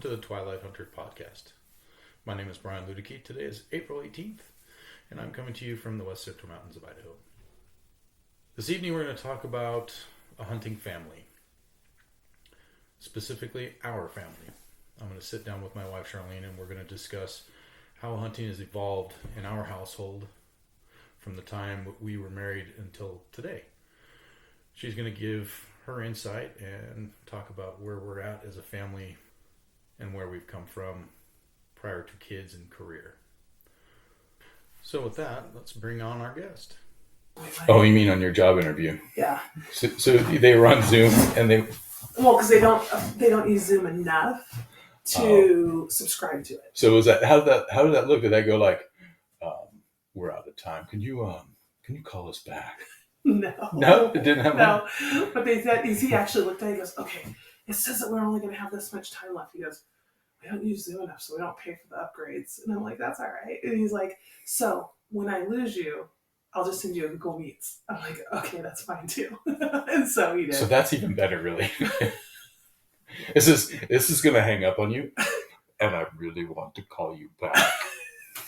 to the Twilight Hunter podcast. My name is Brian Ludicky. Today is April 18th, and I'm coming to you from the West Sifter Mountains of Idaho. This evening we're going to talk about a hunting family, specifically our family. I'm going to sit down with my wife Charlene and we're going to discuss how hunting has evolved in our household from the time we were married until today. She's going to give her insight and talk about where we're at as a family and where we've come from prior to kids and career. So with that, let's bring on our guest. Oh, you mean on your job interview? Yeah. So they run Zoom and they... Well, because they don't use Zoom enough to subscribe to it. So was that how did that look? Did that go like, we're out of time? Can you call us back? No, it didn't have no. But they said he actually looked at it. He goes, okay, it says that we're only going to have this much time left. He goes, we don't use Zoom enough, so we don't pay for the upgrades. And I'm like, that's all right. And he's like, so when I lose you, I'll just send you a Google Meets. I'm like, okay, that's fine too. And so he did. So that's even better, really. This is going to hang up on you, and I really want to call you back.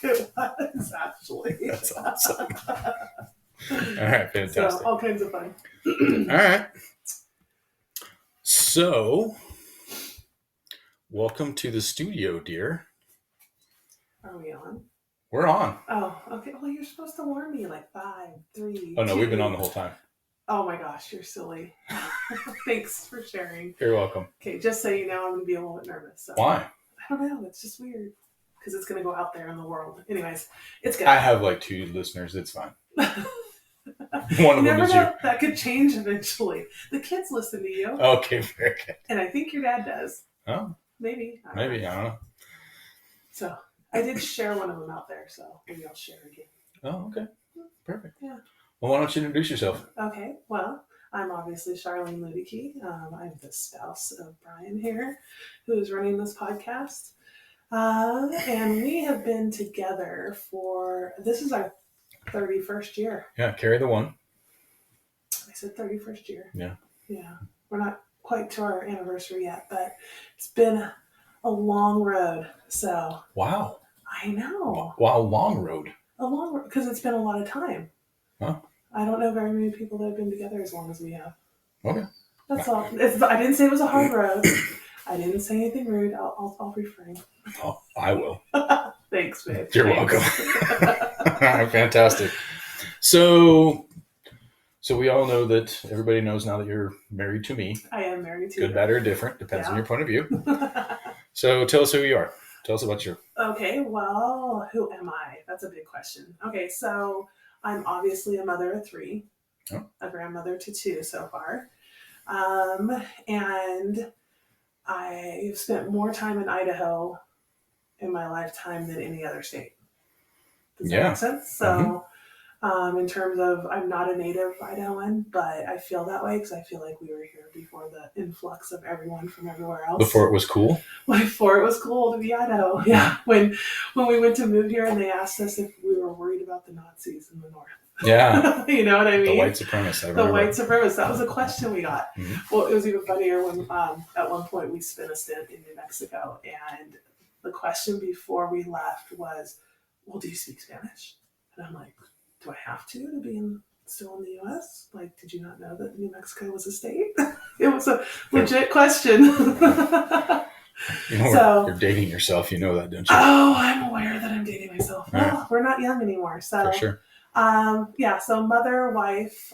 It was actually. That's awesome. All right, fantastic. So all kinds of fun. All right. So, welcome to the studio, dear. Are we on? We're on. Oh, okay. Well, you're supposed to warn me like 5, 3. Oh no, 2. we've been on the whole time. Oh my gosh, you're silly. Thanks for sharing. You're welcome. Okay, just so you know, I'm going to be a little bit nervous. So. Why? I don't know. It's just weird because it's going to go out there in the world. Anyways, it's good. I have like 2 listeners. It's fine. One of them is you. That could change eventually. The kids listen to you. Okay, very good. And I think your dad does. Oh, maybe. I don't know. So I did share one of them out there, so maybe I'll share again. Oh, okay. Perfect. Yeah. Well, why don't you introduce yourself? Okay. Well, I'm obviously Charlene Ludicky. I'm the spouse of Brian here, who is running this podcast. And we have been together this is our 31st year. Yeah, carry the one. I said 31st year. Yeah. Yeah. We're not quite to our anniversary yet, but it's been a long road. So. Wow. I know. Wow, long road. A long road, because it's been a lot of time. Huh? I don't know very many people that have been together as long as we have. Okay. That's all. I didn't say it was a hard road. I didn't say anything rude. I'll refrain. Oh, I will. Thanks, babe. You're welcome. All right, fantastic. So we all know that everybody knows now that you're married to me. I am married to you. Good, bad, or different. Depends on your point of view. So tell us who you are. Tell us about you. Okay, well, who am I? That's a big question. Okay, so I'm obviously a mother of 3, a grandmother to 2 so far. And I've spent more time in Idaho in my lifetime than any other state. Does that make sense? So in terms of, I'm not a native Idahoan, but I feel that way because I feel like we were here before the influx of everyone from everywhere else. Before it was cool? Before it was cool to be Idaho. Yeah. When we went to move here and they asked us if we were worried about the Nazis in the north. Yeah. You know what I mean? The white supremacists. I remember. The white supremacists. That was a question we got. Mm-hmm. Well, it was even funnier when at one point we spent a stint in New Mexico, and the question before we left was, well, do you speak Spanish? And I'm like, do I have to be still in the U.S.? Like, did you not know that New Mexico was a state? It was a legit question. You're dating yourself. You know that, don't you? Oh, I'm aware that I'm dating myself. Right. Well, we're not young anymore. So, for sure. Yeah, so mother, wife.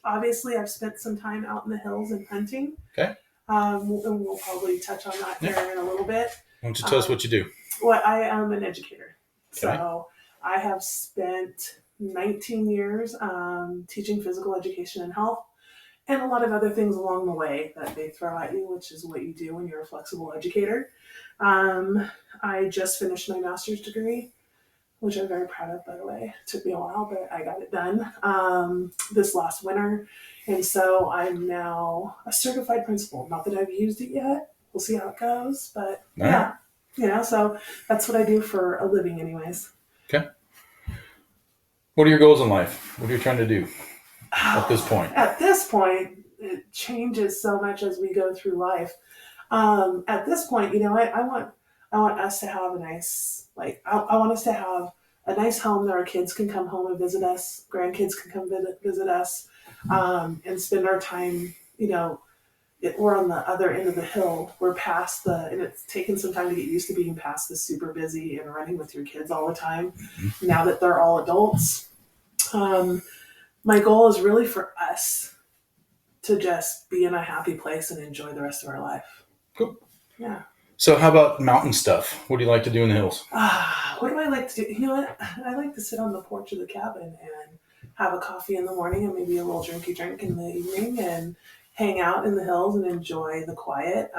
Obviously, I've spent some time out in the hills and hunting. Okay. And we'll probably touch on that here in a little bit. Why don't you tell us what you do? Well, I am an educator. Okay. So I have spent 19 years teaching physical education and health and a lot of other things along the way that they throw at you, which is what you do when you're a flexible educator. I just finished my master's degree, which I'm very proud of, by the way. It took me a while, but I got it done this last winter. And so I'm now a certified principal. Not that I've used it yet. We'll see how it goes. But yeah, so that's what I do for a living anyways. Okay. What are your goals in life? What are you trying to do at this point? At this point, it changes so much as we go through life. At this point, I want us to have a nice, I want us to have a nice home that our kids can come home and visit us, grandkids can come visit us, and spend our time, we're on the other end of the hill. We're past and it's taken some time to get used to being past the super busy and running with your kids all the time. Mm-hmm. Now that they're all adults, my goal is really for us to just be in a happy place and enjoy the rest of our life. Cool. Yeah. So how about mountain stuff? What do you like to do in the hills? What do I like to do? You know what? I like to sit on the porch of the cabin and have a coffee in the morning and maybe a little drinky drink in the evening and hang out in the hills and enjoy the quiet.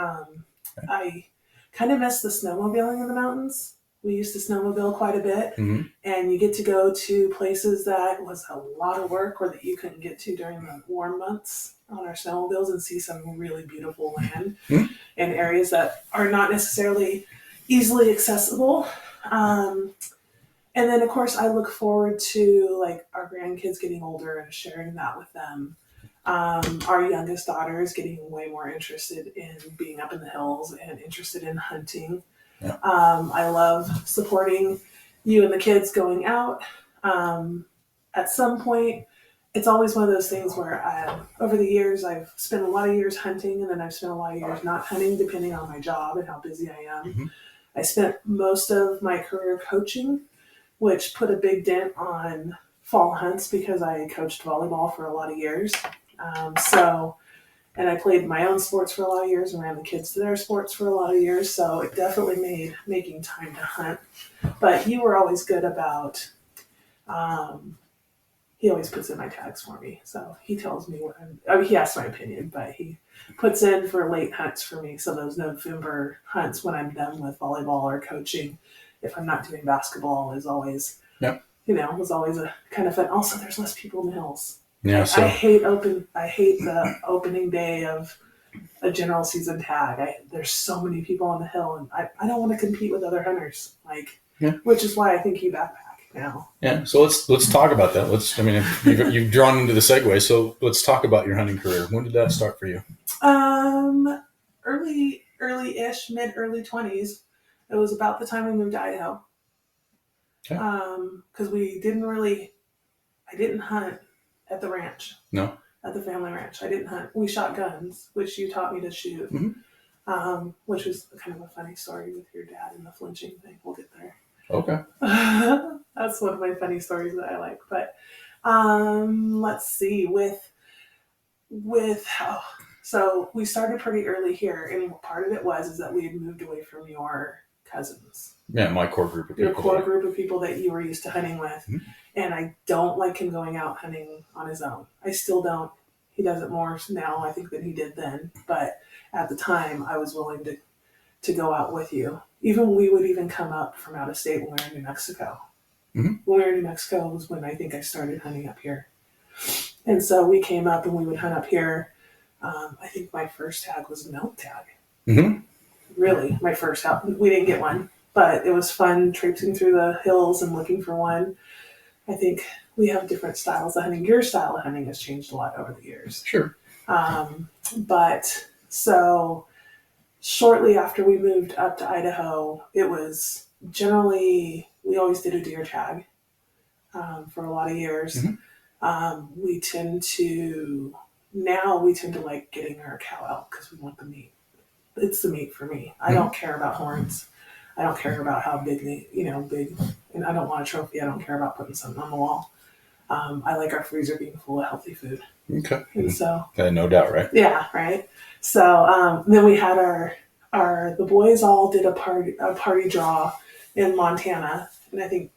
I kind of miss the snowmobiling in the mountains. We used to snowmobile quite a bit, Mm-hmm. and you get to go to places that was a lot of work or that you couldn't get to during the warm months on our snowmobiles and see some really beautiful land Mm-hmm. in areas that are not necessarily easily accessible. And then, of course, I look forward to like our grandkids getting older and sharing that with them. Our youngest daughter is getting way more interested in being up in the hills and interested in hunting. Yeah. I love supporting you and the kids going out. At some point, it's always one of those things where over the years, I've spent a lot of years hunting and then I've spent a lot of years not hunting, depending on my job and how busy I am. Mm-hmm. I spent most of my career coaching, which put a big dent on fall hunts because I coached volleyball for a lot of years. And I played my own sports for a lot of years and ran the kids to their sports for a lot of years. So it definitely made making time to hunt. But you were always good about, he always puts in my tags for me. So he tells me he asks my opinion, but he puts in for late hunts for me. So those November hunts when I'm done with volleyball or coaching, if I'm not doing basketball, is always, Yep. Was always a kind of fun. Also, there's less people in the hills. Yeah, I hate the opening day of a general season tag. There's so many people on the hill, and I don't want to compete with other hunters. Which is why I think you backpack now. Yeah. So let's talk about that. You've drawn into the segue. So let's talk about your hunting career. When did that start for you? Early-ish, mid-early 20s. It was about the time we moved to Idaho. Okay. Because I didn't hunt at the ranch. No. At the family ranch. I didn't hunt. We shot guns, which you taught me to shoot. Mm-hmm. Which was kind of a funny story with your dad and the flinching thing. We'll get there. Okay. That's one of my funny stories that I like. But let's see. So we started pretty early here, and part of it is that we had moved away from your cousins. Yeah, my core group of people. Your core group of people that you were used to hunting with. Mm-hmm. And I don't like him going out hunting on his own. I still don't. He does it more now, I think, than he did then. But at the time, I was willing to go out with you. We would even come up from out of state when we were in New Mexico. Mm-hmm. When we were in New Mexico was when I think I started hunting up here. And so we came up and we would hunt up here. I think my first tag was an elk tag. Mm-hmm. Really, my first tag. We didn't get one, but it was fun traipsing through the hills and looking for one. I think we have different styles of hunting. Your style of hunting has changed a lot over the years. Sure. But so shortly after we moved up to Idaho, it was generally, we always did a deer tag for a lot of years. Mm-hmm. We tend to like getting our cow elk because we want the meat. It's the meat for me. I don't care about horns. I don't care about how big big, and I don't want a trophy. I don't care about putting something on the wall. I like our freezer being full of healthy food. Okay. And so, no doubt, right? Yeah, right. So then we had the boys all did a party draw in Montana, and I think,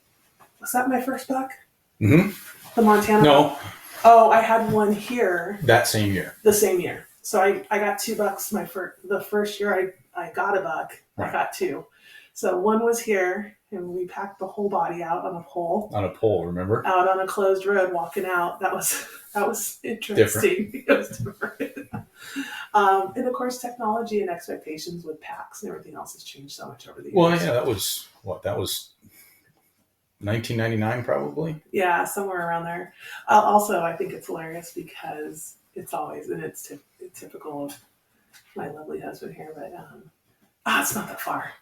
was that my first buck? Mm-hmm. The Montana. No. Oh, I had one here. That same year. The same year. So I got 2 bucks. The first year I got a buck. Right. I got 2. So one was here, and we packed the whole body out on a pole. On a pole, remember? Out on a closed road, walking out. That was interesting. It was different. And of course, technology and expectations with packs and everything else has changed so much over the years. Well, yeah, that was 1999, probably. Yeah, somewhere around there. Also, I think it's hilarious because it's always, and it's typical of my lovely husband here, but it's not that far.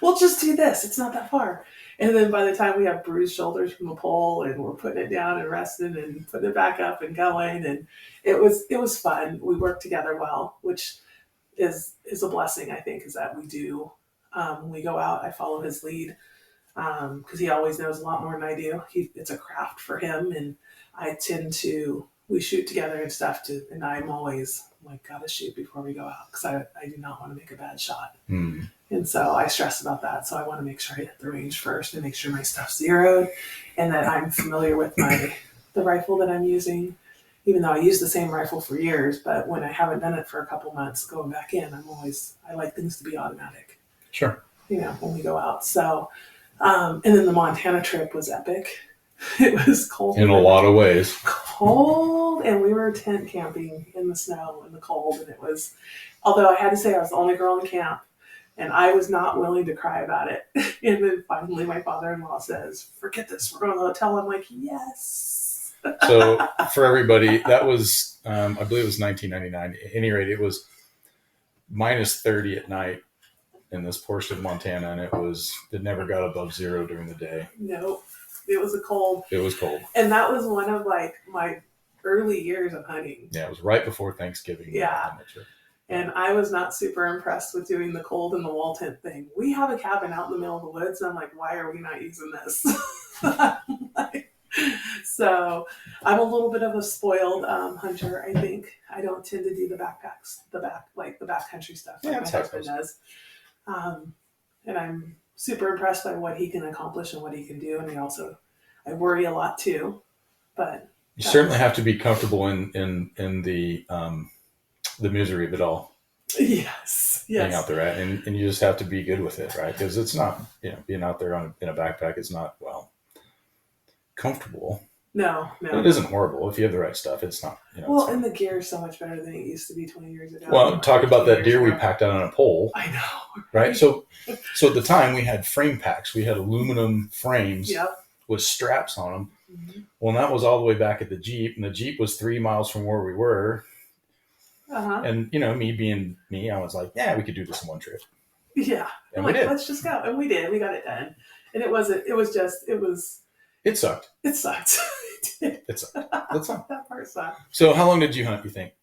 We'll just do this. It's not that far. And then by the time we have bruised shoulders from the pole and we're putting it down and resting and putting it back up and going, and it was fun. We worked together well, which is a blessing, I think, is that we do. When we go out, I follow his lead because he always knows a lot more than I do. It's a craft for him, and I tend to, we shoot together and stuff, and I'm always like, gotta shoot before we go out because I do not want to make a bad shot. And so I stress about that. So I want to make sure I hit the range first and make sure my stuff's zeroed and that I'm familiar with the rifle that I'm using, even though I used the same rifle for years. But when I haven't done it for a couple months, going back in, I like things to be automatic. Sure. When we go out. So, and then the Montana trip was epic. It was cold. In a lot of ways. Cold. And we were tent camping in the snow and the cold. And it was, although I had to say I was the only girl in camp. And I was not willing to cry about it. And then finally my father-in-law says, forget this, we're going to the hotel. I'm like, yes. So for everybody, that was, I believe it was 1999. At any rate, it was minus 30 at night in this portion of Montana. And it never got above zero during the day. No, it was cold. It was cold. And that was one of like my early years of hunting. Yeah, it was right before Thanksgiving. Yeah. And I was not super impressed with doing the cold in the wall tent thing. We have a cabin out in the middle of the woods. And I'm like, why are we not using this? So I'm a little bit of a spoiled hunter, I think. I don't tend to do the backpacks, the backcountry stuff like my husband does. And I'm super impressed by what he can accomplish and what he can do. And I worry a lot too. But you certainly have to be comfortable in the misery of it all. Yes. Being out there, and you just have to be good with it, right? Because it's not, being out there in a backpack is not, comfortable. No. It isn't horrible if you have the right stuff. It's not, and the gear is so much better than it used to be 20 years ago. Well, talk about that deer we packed out on a pole. I know. Right? So at the time we had frame packs. We had aluminum frames with straps on them. Mm-hmm. Well, that was all the way back at the Jeep, and the Jeep was 3 miles from where we were. Uh-huh. And, me being me, I was like, yeah, we could do this in one trip. Yeah. And we did. Let's just go. And we did. We got it done. And it sucked. It sucked. It sucked. That sucked. That part sucked. So how long did you hunt, you think?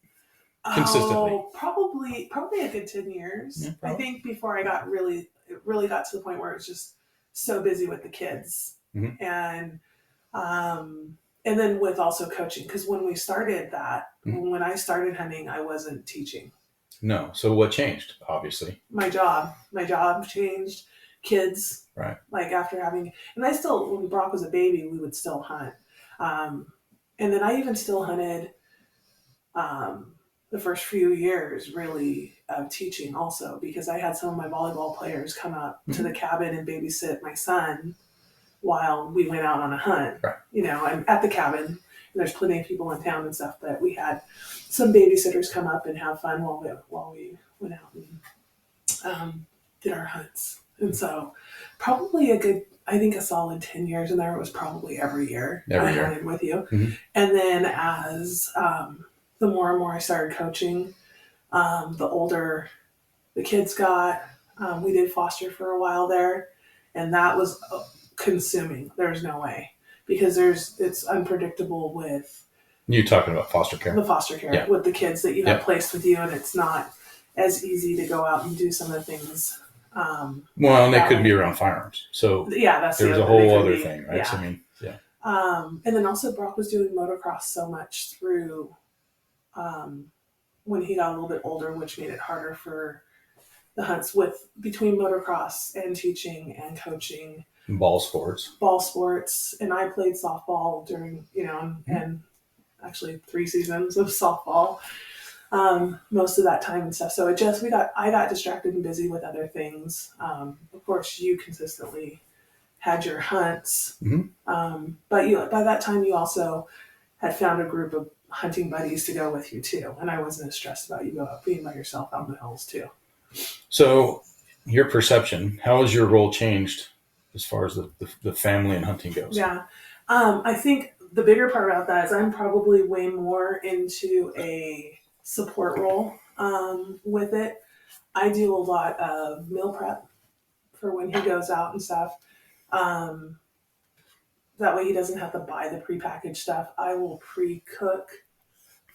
Consistently? Oh, probably a good 10 years. Yeah, I think before it really got to the point where it was just so busy with the kids. Mm-hmm. And then with also coaching, because when we started that, mm-hmm. when I started hunting, I wasn't teaching. No. So what changed? Obviously, my job changed. Kids, right? Like after having, and I still, when Brock was a baby, we would still hunt. And then I even still hunted the first few years, really, of teaching also, because I had some of my volleyball players come up mm-hmm. to the cabin and babysit my son while we went out on a hunt, right. I'm at the cabin, and there's plenty of people in town and stuff, but we had some babysitters come up and have fun while we went out and did our hunts. And so probably a solid 10 years in there. It was probably every year I hunted with you. Mm-hmm. And then as the more and more I started coaching, the older the kids got, we did foster for a while there, and that was consuming. There's no way, because it's unpredictable with you talking about foster care. The foster care with the kids that you have placed with you, and it's not as easy to go out and do some of the things. And they couldn't be around firearms, so that's there's a whole other thing, right? So, and then also Brock was doing motocross so much through when he got a little bit older, which made it harder for the hunts between motocross and teaching and coaching. Ball sports, and I played softball during, and actually 3 seasons of softball, most of that time and stuff. So I got distracted and busy with other things. Of course, you consistently had your hunts, mm-hmm. But by that time you also had found a group of hunting buddies to go with you too, and I wasn't as stressed about you being by yourself out in the hills too. So, your perception, how has your role changed as far as the family and hunting goes? Yeah. I think the bigger part about that is I'm probably way more into a support role with it. I do a lot of meal prep for when he goes out and stuff. Um, that way he doesn't have to buy the prepackaged stuff. I will pre-cook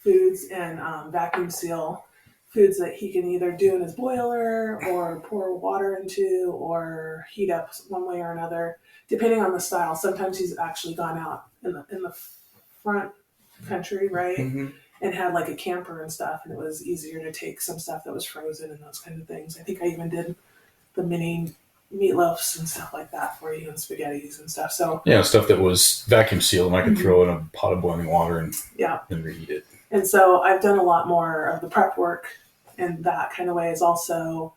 foods and vacuum seal foods that he can either do in his boiler or pour water into or heat up one way or another, depending on the style. Sometimes he's actually gone out in the front country, right? Mm-hmm. And had like a camper and stuff, and it was easier to take some stuff that was frozen and those kind of things. I think I even did the mini meatloafs and stuff like that for you and spaghettis and stuff. So yeah, stuff that was vacuum sealed and I could throw in a pot of boiling water and reheat it. And so I've done a lot more of the prep work in that kind of way. Is also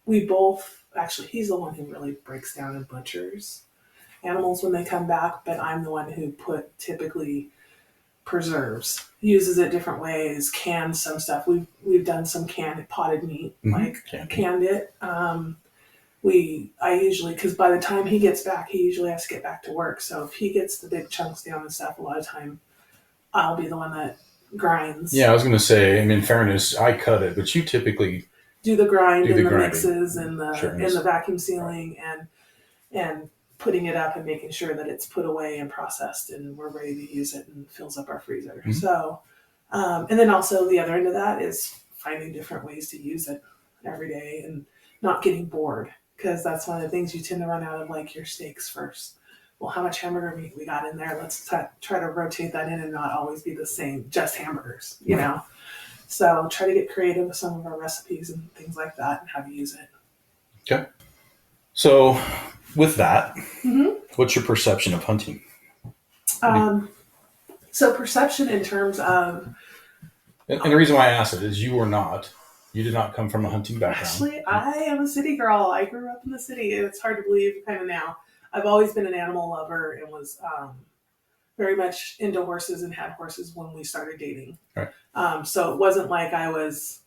we both actually, he's the one who really breaks down and butchers animals when they come back, but I'm the one who typically preserves, uses it different ways, cans some stuff. We've done some canned potted meat, canned it. I usually, because by the time he gets back, he usually has to get back to work. So if he gets the big chunks down and stuff, a lot of time I'll be the one that grinds. Yeah, I was going to say, in fairness, I cut it, but you typically do the grind and the grinding. mixes and the vacuum sealing and putting it up and making sure that it's put away and processed and we're ready to use it and fills up our freezer. Mm-hmm. So, and then also the other end of that is finding different ways to use it every day and not getting bored, because that's one of the things you tend to run out of, like your steaks first. Well, how much hamburger meat we got in there? Let's try to rotate that in and not always be the same, just hamburgers, you know? So try to get creative with some of our recipes and things like that and how to use it. Okay. So with that, what's your perception of hunting? So perception in terms of... And the reason why I asked it is you did not come from a hunting background. Actually, I am a city girl. I grew up in the city. It's hard to believe kind of now. I've always been an animal lover and was very much into horses and had horses when we started dating. Right. So it wasn't like I was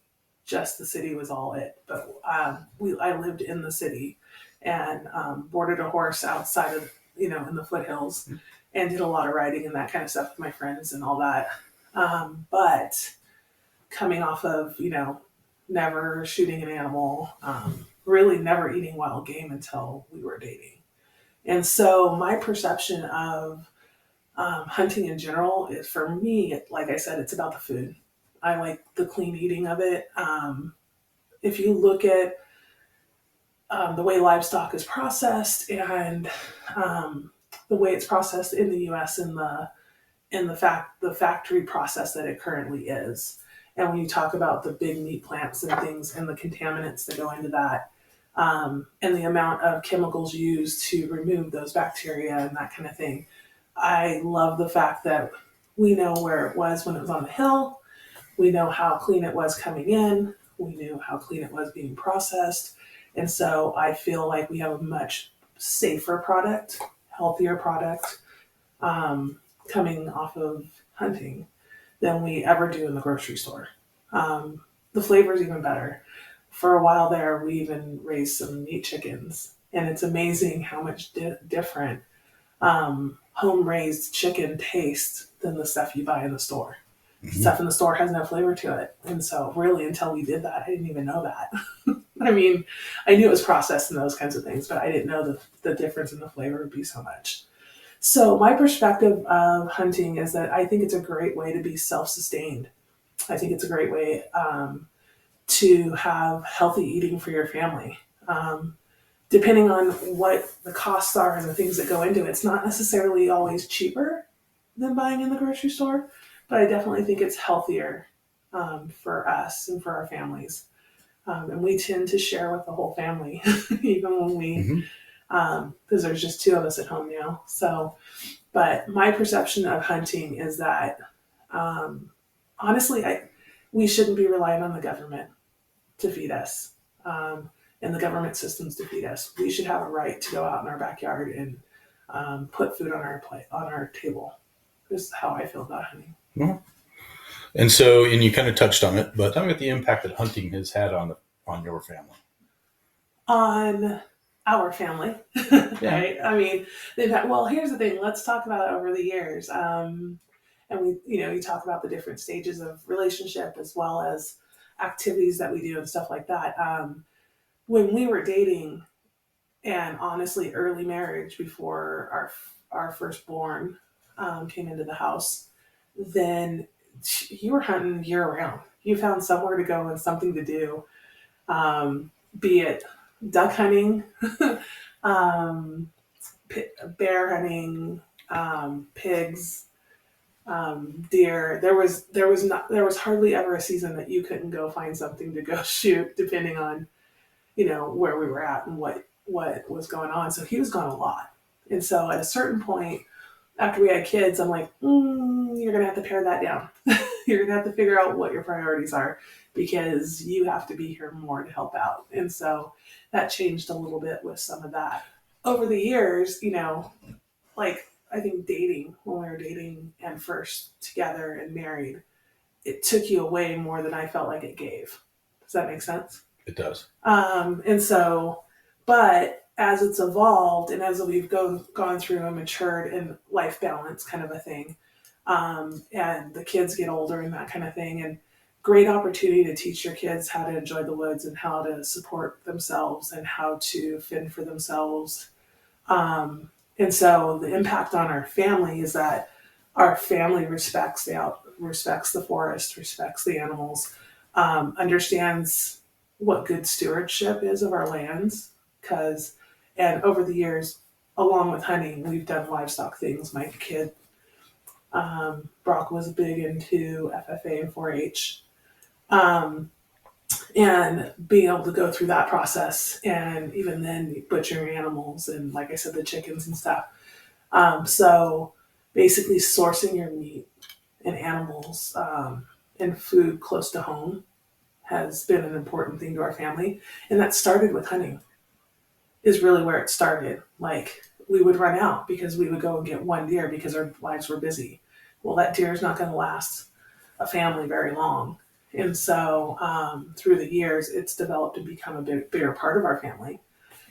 just the city was all it. But I lived in the city and boarded a horse outside of, in the foothills and did a lot of riding and that kind of stuff with my friends and all that. But coming off of, never shooting an animal, really never eating wild game until we were dating. And so my perception of hunting in general is, for me, like I said, it's about the food. I like the clean eating of it. If you look at the way livestock is processed and the way it's processed in the U.S. and the factory process that it currently is, and when you talk about the big meat plants and things and the contaminants that go into that, and the amount of chemicals used to remove those bacteria and that kind of thing, I love the fact that we know where it was when it was on the hill. We know how clean it was coming in. We knew how clean it was being processed. And so I feel like we have a much safer product, healthier product coming off of hunting than we ever do in the grocery store. The flavor is even better. For a while there, we even raised some meat chickens, and it's amazing how much different home-raised chicken tastes than the stuff you buy in the store. Mm-hmm. Stuff in the store has no flavor to it. And so really, until we did that, I didn't even know that. I mean, I knew it was processed and those kinds of things, but I didn't know the difference in the flavor would be so much. So my perspective of hunting is that I think it's a great way to be self-sustained. I think it's a great way to have healthy eating for your family. Depending on what the costs are and the things that go into it, it's not necessarily always cheaper than buying in the grocery store, but I definitely think it's healthier for us and for our families. And we tend to share with the whole family, even when we, because there's just two of us at home now. So, but my perception of hunting is that, honestly, we shouldn't be relying on the government to feed us, and the government systems to feed us. We should have a right to go out in our backyard and put food on our plate, on our table. This is how I feel about hunting. Mm-hmm. And so, and you kind of touched on it, but tell me what the impact that hunting has had on your family. On our family, right? I mean, well, here's the thing. Let's talk about it over the years. And and we talk about the different stages of relationship as well as activities that we do and stuff like that. When we were dating, and honestly, early marriage before our firstborn came into the house, then you were hunting year round. You found somewhere to go and something to do, be it duck hunting, bear hunting, pigs, deer. There was hardly ever a season that you couldn't go find something to go shoot, depending on where we were at and what was going on. So he was gone a lot, and so at a certain point after we had kids, I'm like, you're gonna have to pare that down. You're gonna have to figure out what your priorities are, because you have to be here more to help out. And so that changed a little bit with some of that over the years. Like, I think dating, when we were dating and first together and married, it took you away more than I felt like it gave. Does that make sense? It does. And so, but as it's evolved and as we've gone through and matured in life balance kind of a thing, and the kids get older and that kind of thing, and great opportunity to teach your kids how to enjoy the woods and how to support themselves and how to fend for themselves. And so the impact on our family is that our family respects the forest, respects the animals, understands what good stewardship is of our lands. And over the years, along with hunting, we've done livestock things. My kid, Brock, was big into FFA and 4-H. And being able to go through that process, and even then butchering animals and, like I said, the chickens and stuff. So basically sourcing your meat and animals and food close to home has been an important thing to our family. And that started with hunting, is really where it started. Like, we would run out because we would go and get one deer because our lives were busy. Well, that deer is not going to last a family very long. And so through the years, it's developed to become a bigger part of our family.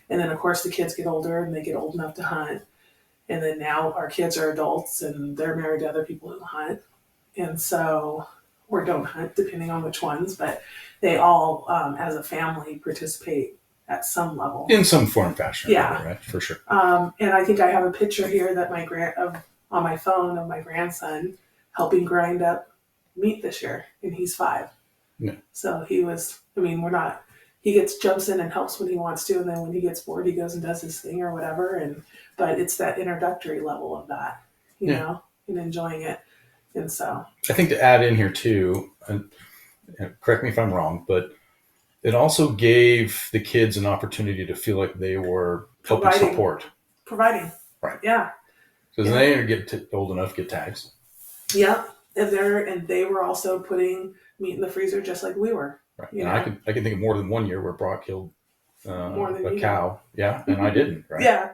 And then, of course, the kids get older and they get old enough to hunt. And then now our kids are adults and they're married to other people who hunt. And so, or don't hunt, depending on which ones, but they all, as a family, participate at some level. In some form, fashion. Yeah. Right, for sure. And I think I have a picture here that on my phone of my grandson helping grind up meat this year, and he's 5. Yeah. So he jumps in and helps when he wants to, and then when he gets bored, he goes and does his thing or whatever. But it's that introductory level of that, you know, and enjoying it. And so I think to add in here too, and correct me if I'm wrong, but it also gave the kids an opportunity to feel like they were helping support. Providing. Right. Yeah. Because they get old enough to get tags. Yeah. And they were also putting meat in the freezer just like we were. Right. And I can think of more than one year where Brock killed a cow. Yeah. And I didn't. Right. Yeah.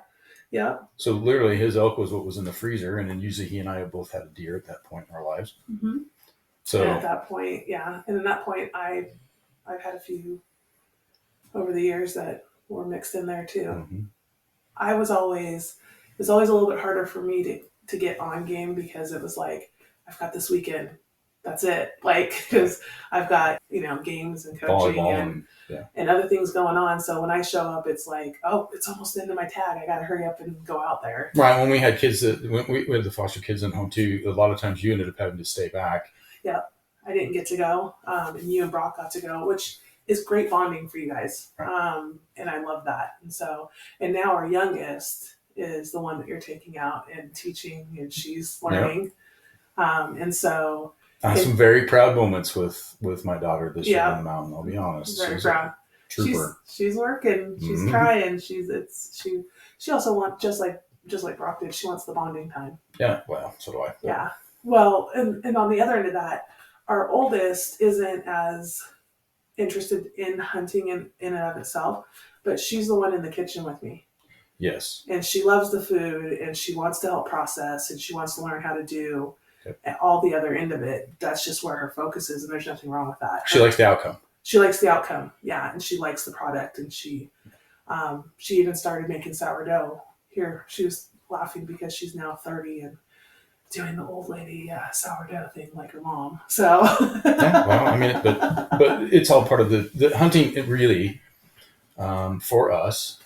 Yeah. So literally his elk was what was in the freezer. And then usually he and I have both had a deer at that point in our lives. Mm-hmm. So and at that point, yeah. And at that point, I've had a few over the years that were mixed in there too. Mm-hmm. It was always a little bit harder for me to get on game, because it was like, I've got this weekend. That's it. Like, because I've got, games and coaching and other things going on. So when I show up, it's like, oh, it's almost the end of my tag. I got to hurry up and go out there. Right. When we had kids, when we had the foster kids in home too, a lot of times you ended up having to stay back. Yeah. I didn't get to go. And you and Brock got to go, which is great bonding for you guys. Right. And I love that. And now our youngest is the one that you're taking out and teaching, and she's learning. Yep. And so I had some very proud moments with my daughter this year on the mountain. I'll be honest. Very proud. Trooper. She's working. She's mm-hmm. trying. She also wants, just like Brock did, she wants the bonding time. Yeah. Well, so do I. Yeah. Well, and on the other end of that, our oldest isn't as interested in hunting in and of itself, but she's the one in the kitchen with me. Yes. And she loves the food, and she wants to help process, and she wants to learn how to do all the other end of it. That's just where her focus is, and there's nothing wrong with that. She likes the outcome. She likes the outcome, yeah, and she likes the product, and she even started making sourdough. Here, she was laughing because she's now 30, and doing the old lady sourdough thing like her mom. So yeah, well, I mean, but it's all part of the hunting. It really, for us,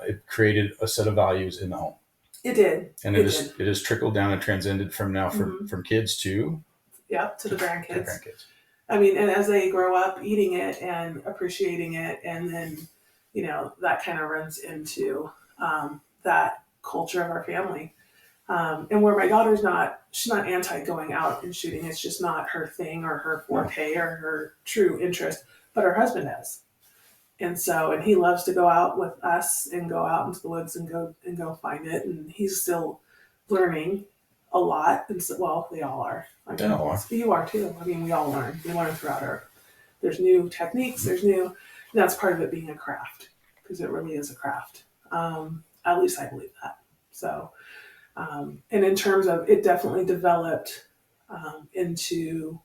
it created a set of values in the home. It did, and it has trickled down and transcended from now from kids to the grandkids. I mean, and as they grow up eating it and appreciating it, and then that kind of runs into that culture of our family. And where my daughter's she's not anti going out and shooting. It's just not her thing or her forte or her true interest, but her husband does. And he loves to go out with us and go out into the woods and go find it. And he's still learning a lot. And so, well, they all are. I mean, you are too. I mean, we all learn. We learn throughout there's new techniques. That's part of it being a craft, because it really is a craft. At least I believe that. So, and in terms of it, definitely developed into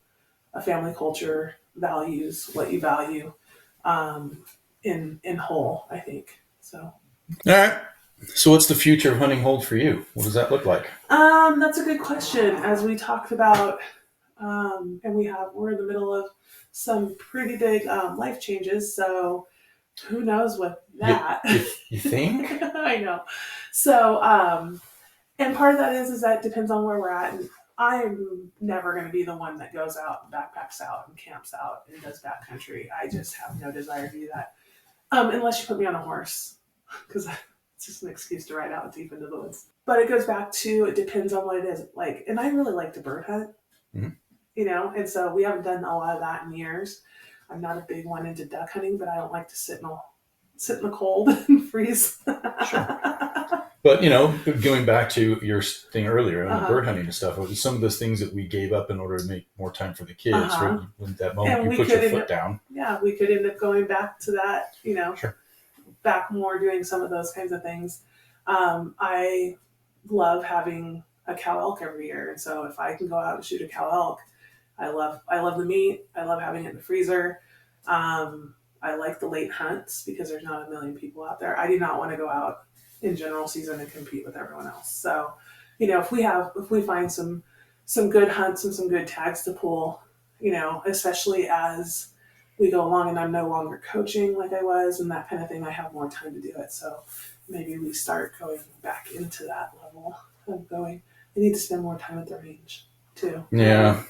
a family culture, values, what you value, in whole, I think. So. All right. So what's the future of hunting hold for you? What does that look like? That's a good question. As we talked about, and we're in the middle of some pretty big life changes. So who knows with that? You think? I know. So, and part of that is that it depends on where we're at. And I'm never going to be the one that goes out and backpacks out and camps out and does backcountry. I just have no desire to do that. Unless you put me on a horse, because it's just an excuse to ride out deep into the woods. But it goes back to, it depends on what it is. Like, and I really like to bird hunt, and so we haven't done a lot of that in years. I'm not a big one into duck hunting, but I don't like to sit in the cold and freeze. Sure. But, going back to your thing earlier on bird hunting and stuff, it was some of those things that we gave up in order to make more time for the kids. Right? When that moment you put your foot down. Yeah, we could end up going back to that, Sure. Back more doing some of those kinds of things. I love having a cow elk every year. And so if I can go out and shoot a cow elk, I love the meat. I love having it in the freezer. I like the late hunts because there's not a million people out there. I do not want to go out in general season and compete with everyone else. So, if we find some good hunts and some good tags to pull, especially as we go along and I'm no longer coaching like I was and that kind of thing, I have more time to do it. So maybe we start going back into that level of going. I need to spend more time at the range too. Yeah.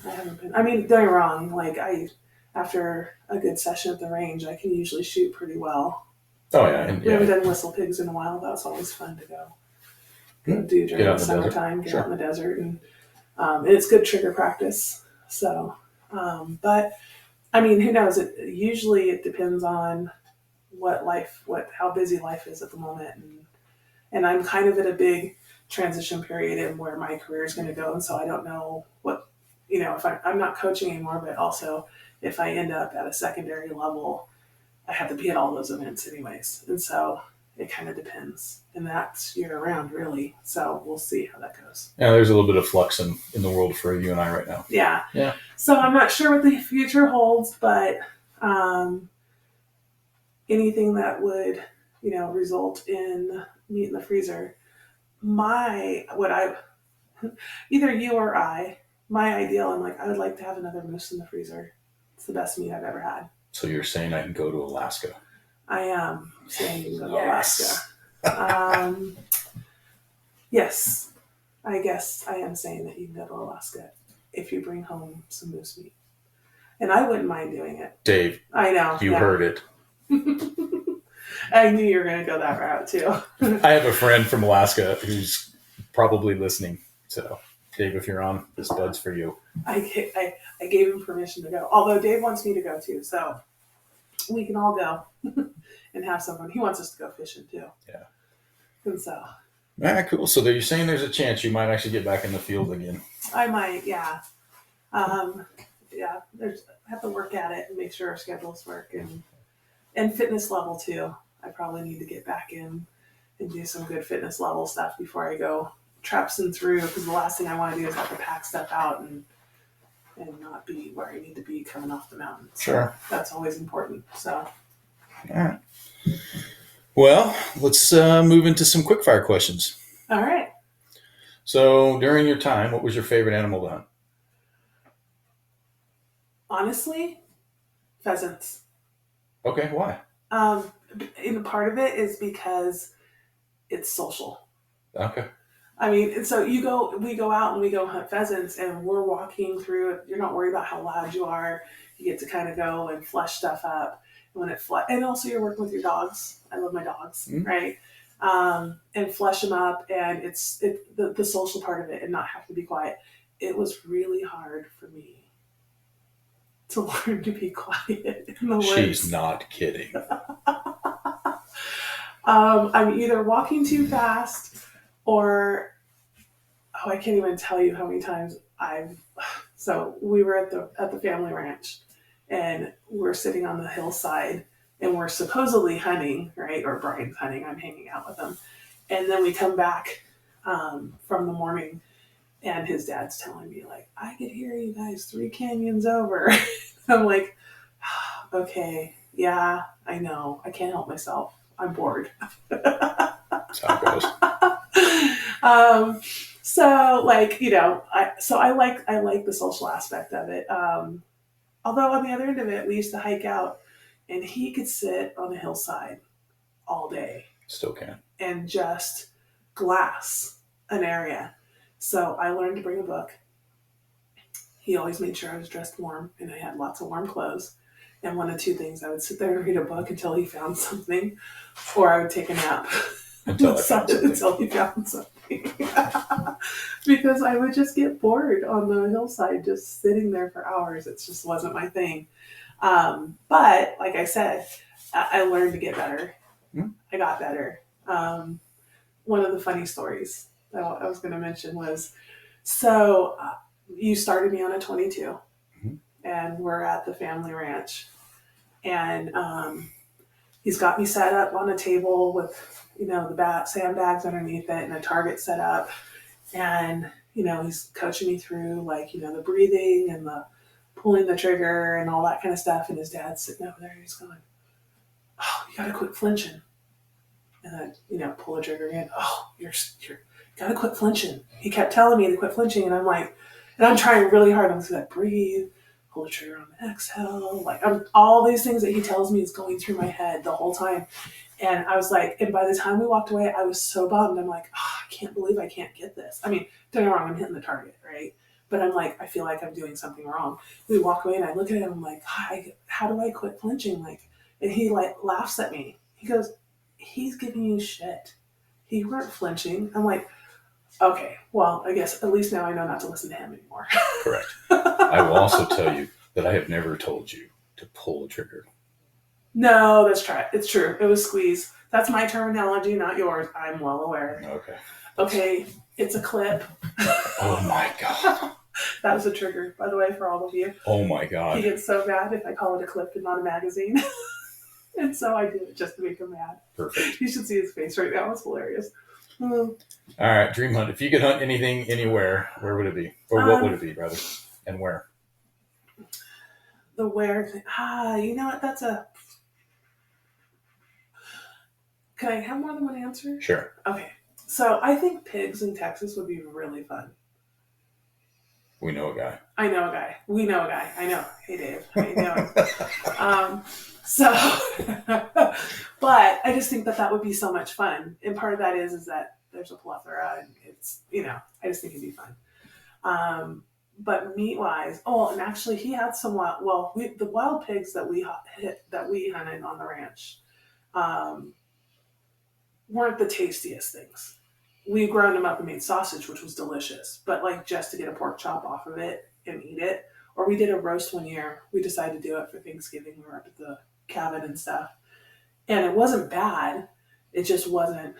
I haven't been, don't get me wrong. Like after a good session at the range, I can usually shoot pretty well. Oh yeah. We haven't done whistle pigs in a while. That's always fun to go do during the summertime, get out in the desert. And it's good trigger practice. So, but who knows? Usually it depends on how busy life is at the moment. And I'm kind of at a big transition period in where my career is going to go. And so I don't know what, if I'm not coaching anymore, but also if I end up at a secondary level, I have to be at all those events anyways. And so it kind of depends. And that's year round, really. So we'll see how that goes. Yeah, there's a little bit of flux in the world for you and I right now. Yeah. Yeah. So I'm not sure what the future holds, but anything that would, result in meat in the freezer. Either you or I, my ideal, I would like to have another moose in the freezer. It's the best meat I've ever had. So you're saying I can go to Alaska? I am saying you can go to Alaska. Yes. I guess I am saying that you can go to Alaska if you bring home some moose meat. And I wouldn't mind doing it. Dave. I know. You heard it. I knew you were going to go that route too. I have a friend from Alaska who's probably listening. So, Dave, if you're on, this bud's for you. I gave him permission to go. Although Dave wants me to go too. So we can all go and have someone. He wants us to go fishing too. Yeah. And so. Cool. So you're saying there's a chance you might actually get back in the field again? I might, yeah. I have to work at it and make sure our schedules work and fitness level too. I probably need to get back in and do some good fitness level stuff before I go trapsing through, because the last thing I want to do is have to pack stuff out and not be where I need to be coming off the mountain. So sure. That's always important. So. All right. Well, let's move into some quickfire questions. All right. So during your time, what was your favorite animal to hunt? Honestly, pheasants. Okay, why? And part of it is because it's social. Okay. I mean, so we go out and we go hunt pheasants, and we're walking through it. You're not worried about how loud you are. You get to kind of go and flush stuff up when and also you're working with your dogs. I love my dogs, right? And flush them up, and it's the social part of it, and not have to be quiet. It was really hard for me to learn to be quiet in the woods. She's not kidding. I'm either walking too fast or I can't even tell you how many times so we were at the family ranch, and we're sitting on the hillside, and we're supposedly hunting, right? Or Brian's hunting, I'm hanging out with him. And then we come back from the morning, and his dad's telling me, like, I could hear you guys 3 canyons over. I'm like, okay, yeah, I know. I can't help myself. I'm bored. That's how it goes. So like, I like the social aspect of it. Although on the other end of it, we used to hike out, and he could sit on a hillside all day. Still can. And just glass an area. So I learned to bring a book. He always made sure I was dressed warm, and I had lots of warm clothes. And one of 2 things, I would sit there and read a book until he found something, or I would take a nap until he found something. Because I would just get bored on the hillside, just sitting there for hours. It just wasn't my thing. But like I said, I learned to get better. I got better. One of the funny stories that I was going to mention was, so you started me on a 22, and we're at the family ranch, and he's got me set up on a table with, the sandbags underneath it and a target set up. And, he's coaching me through, like, the breathing and the pulling the trigger and all that kind of stuff. And his dad's sitting over there, and he's going, oh, you got to quit flinching. And then, pull the trigger again. Oh, you're got to quit flinching. He kept telling me to quit flinching. And I'm like, and I'm trying really hard. I'm just like, breathe, pull the trigger on the exhale. Like, all these things that he tells me is going through my head the whole time. And I was like, and by the time we walked away, I was so bummed. I'm like, oh, I can't believe I can't get this. I mean, don't get me wrong, I'm hitting the target, right? But I'm like, I feel like I'm doing something wrong. We walk away, and I look at him, I'm like, how do I quit flinching? Like, and he like laughs at me. He goes, he's giving you shit. He weren't flinching. I'm like, okay, well, I guess at least now I know not to listen to him anymore. Correct. I will also tell you that I have never told you to pull the trigger. No, that's right. It's true. It was squeeze. That's my terminology, not yours. I'm well aware. Okay, it's a clip. Oh my God. That was a trigger, by the way, for all of you. Oh my God. He gets so mad if I call it a clip and not a magazine. And so I did it just to make him mad. Perfect. You should see his face right now. It's hilarious. All right, dream hunt. If you could hunt anything anywhere, where would it be? Or what would it be, rather? And where? The where thing. You know what? That's a... Can I have more than one answer? Sure. Okay. So I think pigs in Texas would be really fun. We know a guy. I know a guy. We know a guy. I know. Hey, Dave. I know. But I just think that would be so much fun. And part of that is that there's a plethora, and it's, I just think it'd be fun. But meat-wise, and actually he had some the wild pigs that we hunted on the ranch weren't the tastiest things. We ground them up and made sausage, which was delicious, but like just to get a pork chop off of it and eat it. Or we did a roast one year. We decided to do it for Thanksgiving. We were up at the cabin and stuff. And it wasn't bad. It just wasn't.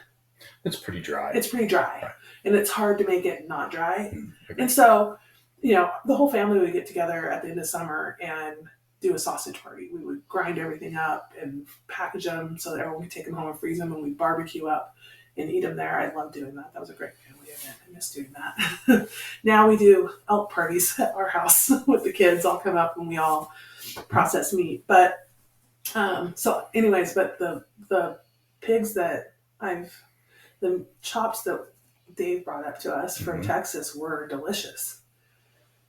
It's pretty dry. Right. And it's hard to make it not dry. Okay. And so, the whole family would get together at the end of summer and do a sausage party. We would grind everything up and package them so that everyone could take them home and freeze them, and we'd barbecue up and eat them there. I love doing that. That was a great family event. I miss doing that. Now we do elk parties at our house with the kids. All come up and we all process meat. But so anyways, but the pigs that the chops that Dave brought up to us from Texas were delicious.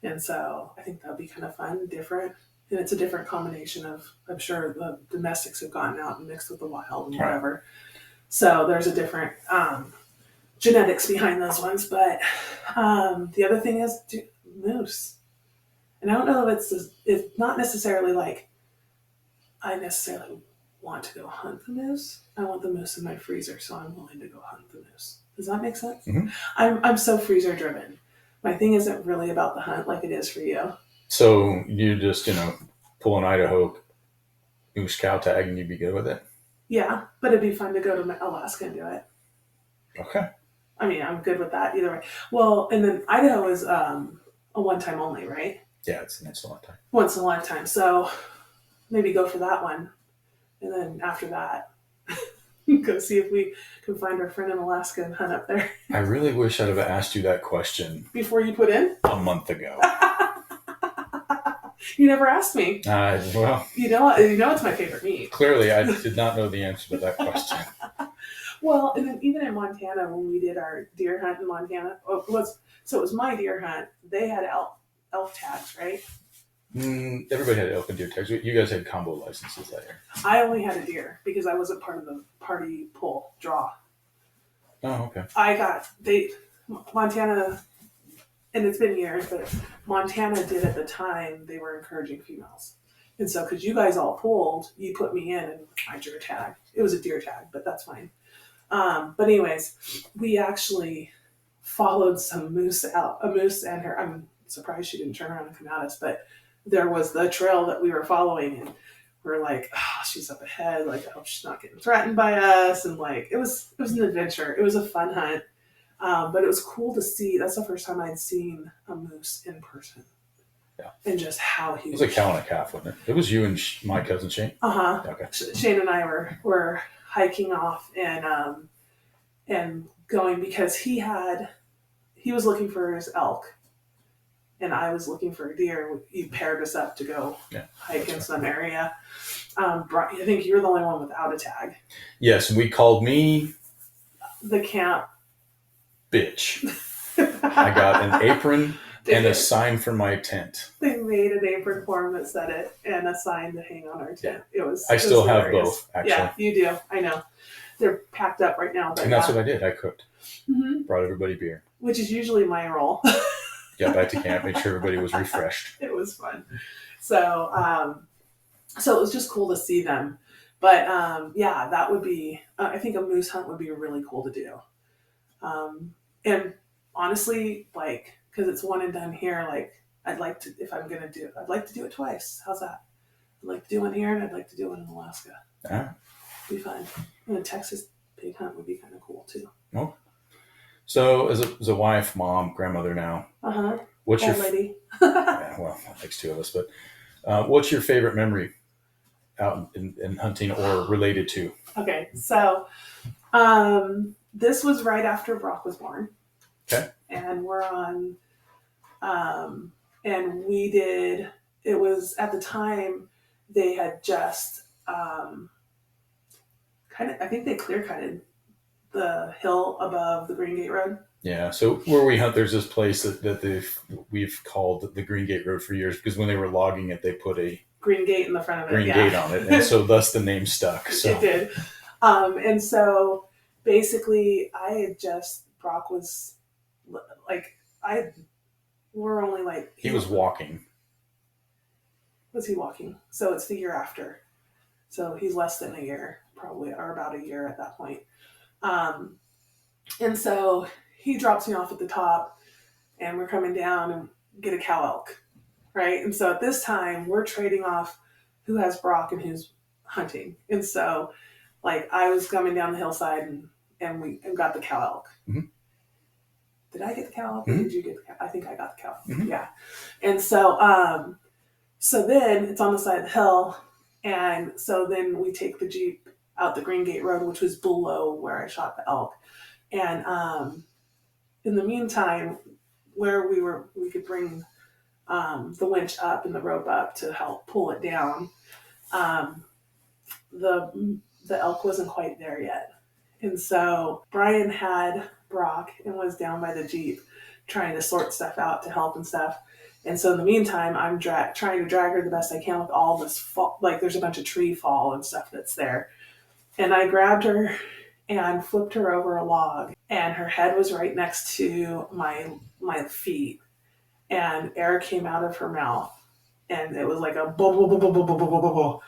And so I think that'll be kind of fun, different. And it's a different combination of, I'm sure the domestics have gotten out and mixed with the wild and whatever. Right. So there's a different genetics behind those ones. But the other thing is moose. And I don't know if it's not necessarily like I necessarily want to go hunt the moose. I want the moose in my freezer, so I'm willing to go hunt the moose. Does that make sense? Mm-hmm. I'm so freezer driven. My thing isn't really about the hunt like it is for you. So you just, pull an Idaho moose cow tag and you'd be good with it? Yeah, but it'd be fun to go to Alaska and do it. Okay. I mean, I'm good with that either way. Well, and then Idaho is a one-time only, right? Yeah, it's once in a lifetime. Once in a lifetime. So maybe go for that one. And then after that, go see if we can find our friend in Alaska and hunt up there. I really wish I'd have asked you that question. Before you put in? A month ago. You never asked me. Well. You know it's my favorite meat. Clearly, I did not know the answer to that question. Well, and then even in Montana, when we did our deer hunt in Montana, it was my deer hunt. They had elk tags, right? Everybody had elk and deer tags. You guys had combo licenses that year. I only had a deer because I wasn't part of the party pull draw. Oh, okay. Montana, and it's been years, but Montana did at the time, they were encouraging females. And so, because you guys all pulled, you put me in and I drew a tag. It was a deer tag, but that's fine. But anyways, we actually followed some moose out, a moose and her. I'm surprised she didn't turn around and come at us, but there was the trail that we were following, and we're like, oh, she's up ahead. Like, I hope she's not getting threatened by us. And like, it was an adventure. It was a fun hunt. But it was cool to see. That's the first time I'd seen a moose in person. Yeah. And just how he was. It was a cow and a calf, wasn't it? It was you and my cousin Shane? Uh-huh. Okay. Shane and I were hiking off and going because he was looking for his elk. And I was looking for a deer. You paired us up to go hike in some area. I think you're the only one without a tag. Yes, we called me the camp bitch. I got an apron and a sign for my tent. They made an apron for him that said it and a sign to hang on our tent. Yeah. I still have both, actually. Yeah, you do. I know. They're packed up right now. But and that's what I did. I cooked. Mm-hmm. Brought everybody beer. Which is usually my role. Got back to camp, made sure everybody was refreshed. It was fun. So it was just cool to see them. But that would be, I think a moose hunt would be really cool to do. And honestly, like, because it's one and done here, like, I'd like to do it twice. How's that? I'd like to do one here and I'd like to do one in Alaska. Be fun. And a Texas pig hunt would be kind of cool too. Oh. So, as a wife, mom, grandmother now, what's old lady? Yeah, well, that makes two of us. But what's your favorite memory out in hunting or related to? Okay, so this was right after Brock was born. Okay, and we're on, and we did. It was at the time they had just I think they clear cutted the hill above the Green Gate Road. Yeah, so where we hunt, there's this place that we've called the Green Gate Road for years because when they were logging it, they put a Green Gate in the front of it. Green Gate on it, and so thus the name stuck. So. It did. And so basically, Brock was like, we're only like... He was walking. Was he walking? So it's the year after. So he's less than a year, probably, or about a year at that point. And so he drops me off at the top and we're coming down and get a cow elk, right? And so at this time we're trading off who has Brock and who's hunting. And so like I was coming down the hillside and we got the cow elk. Mm-hmm. Did I get the cow elk? Mm-hmm. Or did you get the cow? I think I got the cow elk. Mm-hmm. Yeah. And so, so then it's on the side of the hill. And so then we take the Jeep out the Green Gate Road, which was below where I shot the elk. And in the meantime, where we could bring the winch up and the rope up to help pull it down. The elk wasn't quite there yet. And so Brian had Brock and was down by the Jeep trying to sort stuff out to help and stuff. And so in the meantime, I'm trying to drag her the best I can with all this fall. Like there's a bunch of tree fall and stuff that's there. And I grabbed her and flipped her over a log. And her head was right next to my feet. And air came out of her mouth. And it was like a bubble, bubble, bubble, bubble, bubble, bubble.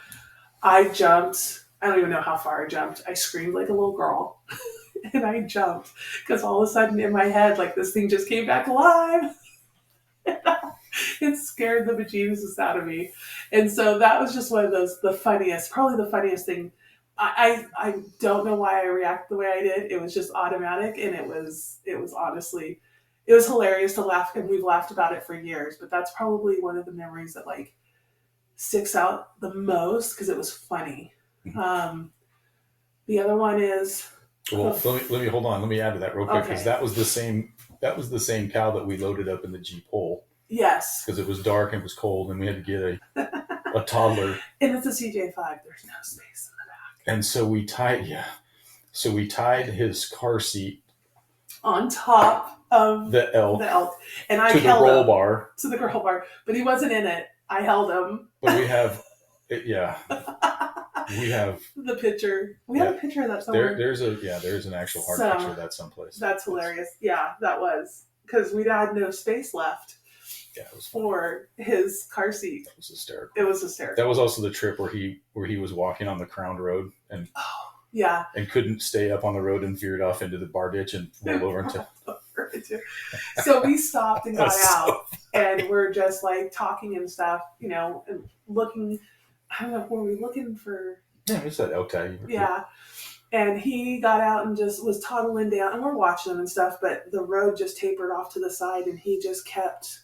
I jumped. I don't even know how far I jumped. I screamed like a little girl. And I jumped. Because all of a sudden in my head, like this thing just came back alive. It scared the bejesus out of me. And so that was just one of those, probably the funniest thing. I don't know why I reacted the way I did. It was just automatic, and it was honestly, it was hilarious to laugh, and we've laughed about it for years, but that's probably one of the memories that like sticks out the most because it was funny. The other one is, well, let me hold on. Let me add to that real quick because that was the same cow that we loaded up in the Jeep hole. Yes. Because it was dark and it was cold, and we had to get a toddler. And it's a CJ5. There's no space in the back. And so we tied his car seat on top of the elk, and I to the roll bar. To the roll bar, but he wasn't in it. I held him. But we have, we have the picture. We have a picture of that somewhere. There's an actual hard picture of that someplace. That's hilarious. Yeah, that was because we had no space left. Yeah, it was for his car seat. That was hysterical. It was hysterical. That was also the trip where he was walking on the crowned road and and couldn't stay up on the road and veered off into the bar ditch and rolled over into. So we stopped and got out, and we're just like talking and stuff, and looking. I don't know, were we looking for? Yeah, we said elk tag. Yeah. And he got out and just was toddling down, and we're watching him and stuff, but the road just tapered off to the side, and he just kept,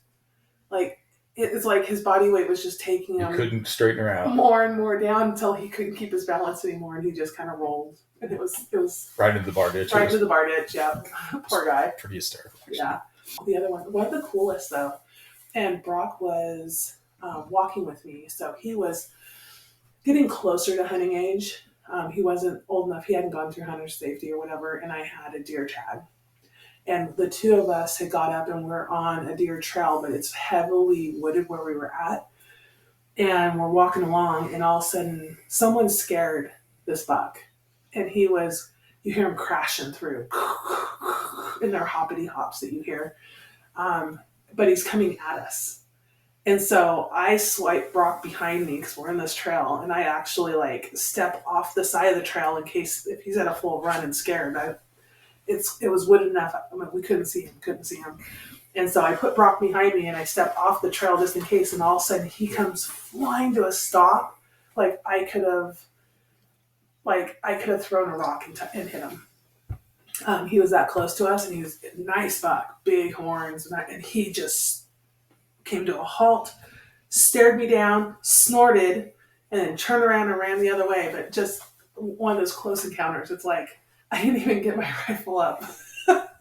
like, it's like his body weight was just taking him. He couldn't straighten her out. More and more down until he couldn't keep his balance anymore, and he just kind of rolled. And it was right into the bar ditch. Right into the bar ditch, yeah. Poor guy. Pretty hysterical. Actually. Yeah. The other one of the coolest, though, and Brock was walking with me, so he was getting closer to hunting age. He wasn't old enough. He hadn't gone through hunter's safety or whatever, and I had a deer tag. And the two of us had got up and we're on a deer trail, but it's heavily wooded where we were at. And we're walking along, and all of a sudden, someone scared this buck. And you hear him crashing through. And they're hoppity hops that you hear. But he's coming at us. And so I swipe Brock behind me because we're in this trail, and I actually step off the side of the trail in case if he's at a full run and scared. It was wooded enough. I mean, we couldn't see him. And so I put Brock behind me and I stepped off the trail just in case, and all of a sudden he comes flying to a stop. Like I could have thrown a rock and hit him. He was that close to us, and he was a nice buck, big horns, and he just came to a halt, stared me down, snorted, and then turned around and ran the other way. But just one of those close encounters. It's like, I didn't even get my rifle up.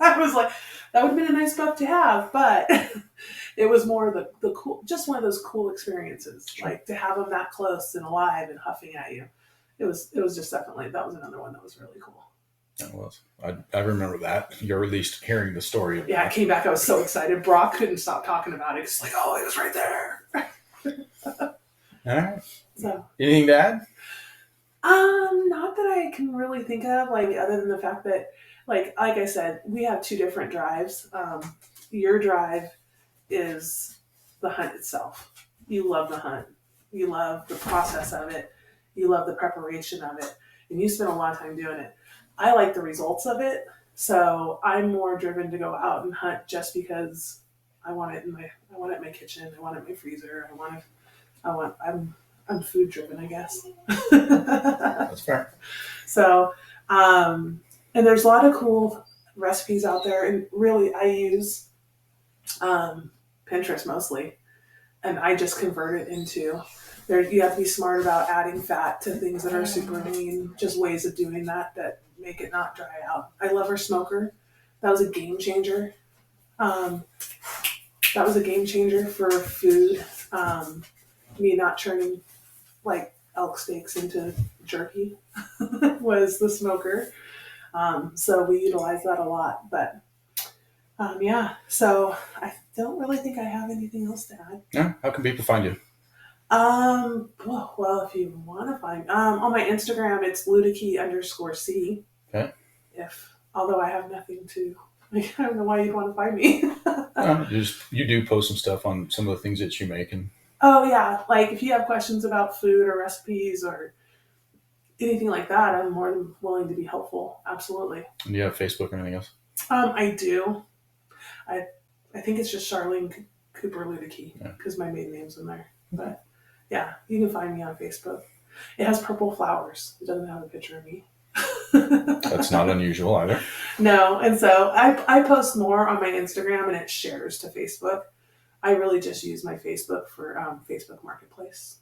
I was like, that would have been a nice buck to have, but it was more the cool, just one of those cool experiences. Sure. Like to have him that close and alive and huffing at you. It was just definitely, that was another one that was really cool. It was. I remember that. You're at least hearing the story of I came back. I was so excited. Brock couldn't stop talking about it. It's like, oh, it was right there. All right. So, anything to add? Not that I can really think of, other than the fact that, like I said, we have two different drives. Your drive is the hunt itself. You love the hunt. You love the process of it. You love the preparation of it. And you spend a lot of time doing it. I like the results of it, so I'm more driven to go out and hunt just because I want it in my kitchen. I want it in my freezer. I'm food driven, I guess. That's fair. So, and there's a lot of cool recipes out there, and really I use Pinterest mostly, and I just convert it into. You have to be smart about adding fat to things that are super lean, just ways of doing that make it not dry out. I love our smoker. That was a game changer. That was a game changer for food. Me not turning elk steaks into jerky was the smoker. So we utilize that a lot. But yeah, so I don't really think I have anything else to add. Yeah. How can people find you? Well, if you want to find, on my Instagram, it's ludicey_C. Okay. Although I have nothing to, like, I don't know why you'd want to find me. You do post some stuff on some of the things that you make, and Oh yeah, like if you have questions about food or recipes or anything like that, I'm more than willing to be helpful. Absolutely. do you have Facebook or anything else? I do. I think it's just Charlene Cooper Ludicky because my maiden name's in there. But yeah, you can find me on Facebook. It has purple flowers. It doesn't have a picture of me. That's not unusual either. No, and so I post more on my Instagram and it shares to Facebook. I really just use my Facebook for Facebook Marketplace.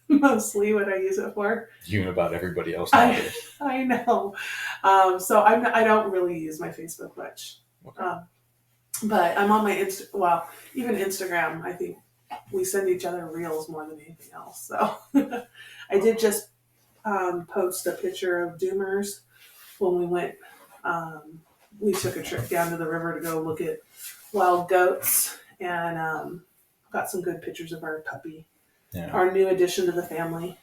Mostly what I use it for. You and about everybody else nowadays. I know. So I don't really use my Facebook much. Okay. But I'm on my even Instagram, I think we send each other reels more than anything else. So I did just post a picture of Doomers when we went. We took a trip down to the river to go look at wild goats and got some good pictures of our puppy, our new addition to the family.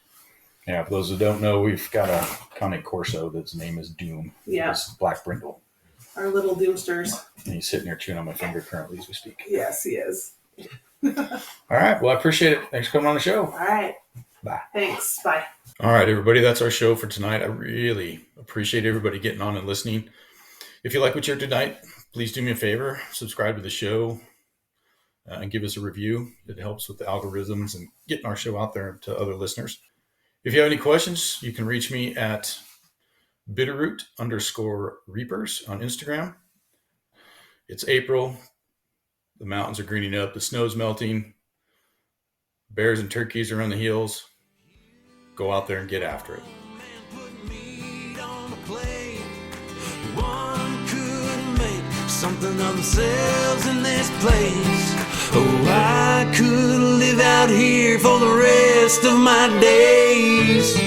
Yeah, for those who don't know, we've got a Connie Corso that's name is Doom. Yeah. It's Black Brindle. Our little Doomsters. And he's sitting here chewing on my finger currently as we speak. Yes, he is. All right. Well, I appreciate it. Thanks for coming on the show. All right. Bye. Thanks. Bye. All right, everybody. That's our show for tonight. I really appreciate everybody getting on and listening. If you like what you heard tonight, please do me a favor. Subscribe to the show and give us a review. It helps with the algorithms and getting our show out there to other listeners. If you have any questions, you can reach me at bitterroot_reapers on Instagram. It's April. The mountains are greening up. The snow's melting. Bears and turkeys are on the hills. Go out there and get after it. One could make something of themselves in this place. Oh, I could live out here for the rest of my days.